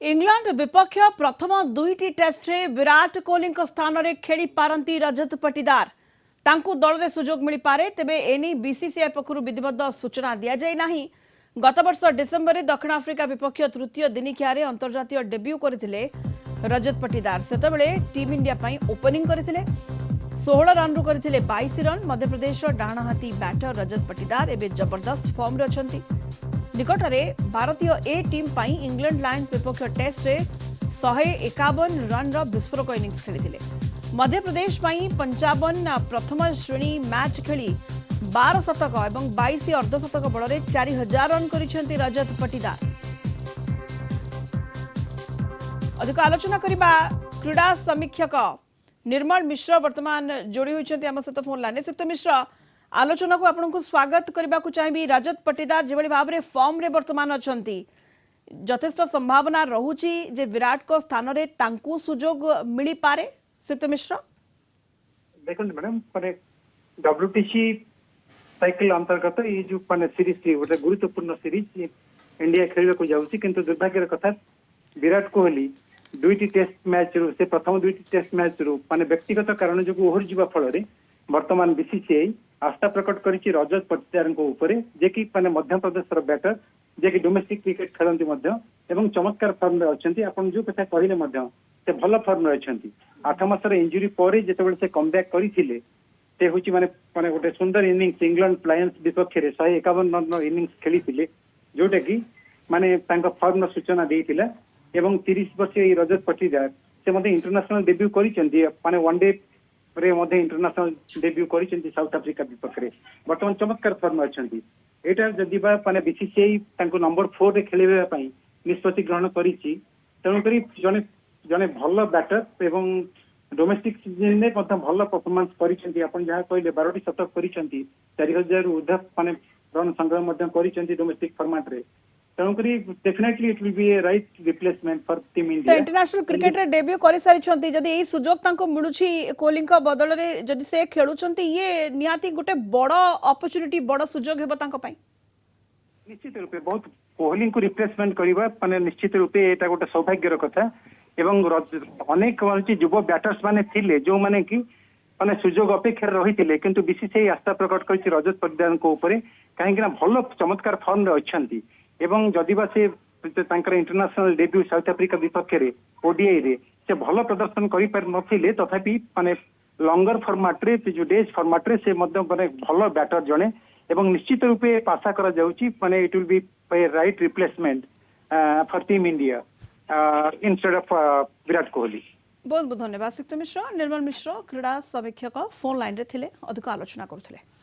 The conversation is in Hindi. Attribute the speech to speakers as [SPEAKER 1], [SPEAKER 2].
[SPEAKER 1] इंग्लैंड विपक्ष प्रथम दुईटी टेस्ट रे विराट कोहली स्थान में खेली पारंती रजत पटीदार तांकु दल में सुजोग मिल पारे तेबे एनी बीसीसीआई पक्षरु विधिबद्ध सूचना दिया जाय नाही। गत वर्ष डिसेम्बर में दक्षिण आफ्रिका विपक्ष तृतीय दिनिकिया अंतर्जातीय डेब्यू करथिले रजत पटीदार सेतबेले टीम इंडिया पई ओपनिंग करथिले 16 रन रु करथिले 22 रन। मध्यप्रदेश डाणाहाती बैटर रजत पटीदार एबे जबरदस्त फॉर्म रे अछंती। निकटरे भारतीय ए टीम पाई इंग्लैंड लायन विपक्ष टेस्ट रे 151 रन रो विस्फोरक इनिंग्स खेलिथिले। मध्यप्रदेश पाई 55 प्रथम श्रेणी मैच खेली 12 शतक और 22 अर्धशतक बल 4000 रन करिसेंती रजत पटीदार। अधिक आलोचना करिबा क्रीडा समीक्षक निर्मल मिश्र वर्तमान जोड़ी होइछंती हम सहित फोन लाइन। सित मिश्र आलोचना को आपन को स्वागत करबा को चाहिबी। रजत पटीदार जेबली भाव रे फॉर्म रे वर्तमान अछंती यथेष्ट संभावना रहुची जे विराट को स्थान रे तांकू सुजोग मिली पारे। सित मिश्र
[SPEAKER 2] देखो मैडम माने डब्ल्यूटीसी साइकिल अंतर्गत ये जो माने सीरीज गोटे गुरुत्वपूर्ण सीरीज इंडिया खेल को जाउची किंतु दुर्भाग्यर कथा विराट कोहली दुईटी टेस्ट मैच रु से प्रथम दुईटी टेस्ट मैच रु माने व्यक्तिगत कारण जो ओहर जीवा फल रे वर्तमान बीसीसीआई आस्था प्रकट करिछि रजत पटीदार को ऊपर जे कि माने मध्य प्रदेश रो बैटर जे कि डोमेस्टिक क्रिकेट खेलंती मध्य एवं चमत्कार फॉर्म रे अछंती। आपण जो कथा कहिले मध्य से भल फॉर्म रे अछंती। 8 मास रे इंजुरी पर जेतेबेले से कमबैक करिथिले से होची माने माने गोटे सुंदर इनिंग्स इंग्लैंड लायंस विपक्ष रे 151 रन इनिंग्स खेलिथिले जोटा कि माने तांका फॉर्म सूचना देइतिला। एवं 30 वर्षीय रजत पटीदार से मध्य इंटरनेशनल डेब्यू करिसेंती माने वनडे रे मध्य इंटरनेशनल डेब्यू करिसेंती साउथ अफ्रीका विपक्ष रे वर्तमान चमत्कार फॉर्म अछंती। एटा जदि बा माने बीसीसीआई तांको नंबर 4 रे खेलिबा पई निष्पत्ति ग्रहण करिछि तेणु करी जने जने भल बैटर एवं डोमेस्टिक सीजन में मध्य भल परफॉर्मेंस करिसेंती। आपण जहा कहले 12टी शतक करिसेंती 4000 ऊर्ध्व माने रन संग्रह मध्य करिसेंती डोमेस्टिक फॉर्मेट रे। तेणुकरी definitely it will be a right replacement for team India.
[SPEAKER 1] International cricket रे डेब्यू करि सारिछंती जदी एई सुजोग तांको मिलुछि कोहली का बदल रे जदी से खेलुछंती ये निहाती गोटे बड़ अपॉर्चुनिटी बड़ सुजोग हेबो तांको पई।
[SPEAKER 2] निश्चित रूपे बहुत कोहली को रिप्लेसमेंट करबा माने निश्चित रूपे एटा गोटे सौभाग्यर कथा। एवं अनेक युव बैटर्स माने थिले जो माने कि माने सुजोग अपेक्षा रहिथिले किंतु बीसीसीआई आस्था प्रकट करिछि रजत पटीदार को ऊपर काहेकि ना भल चमत्कार फॉर्म रे अछंती। एवं जदिबा से इंटरनेशनल डेब्यू साउथ अफ्रीका विपक्ष रे ओडीआई रे से भल प्रदर्शन करि पार नथिले तथापि माने लॉन्गर फॉर्मेट रे जो डेज फॉर्मेट रे से मध्य माने भल बैटर जणे एवं निश्चित रूपे आशा करा जाउची माने it will be a right replacement for team India instead of Virat Kohli.
[SPEAKER 1] बहुत बहुत धन्यवाद सिक्त मिश्र। निर्मल मिश्र क्रीड़ा समीक्षक फोन लाइन रे थिले अधिक आलोचना करथिले।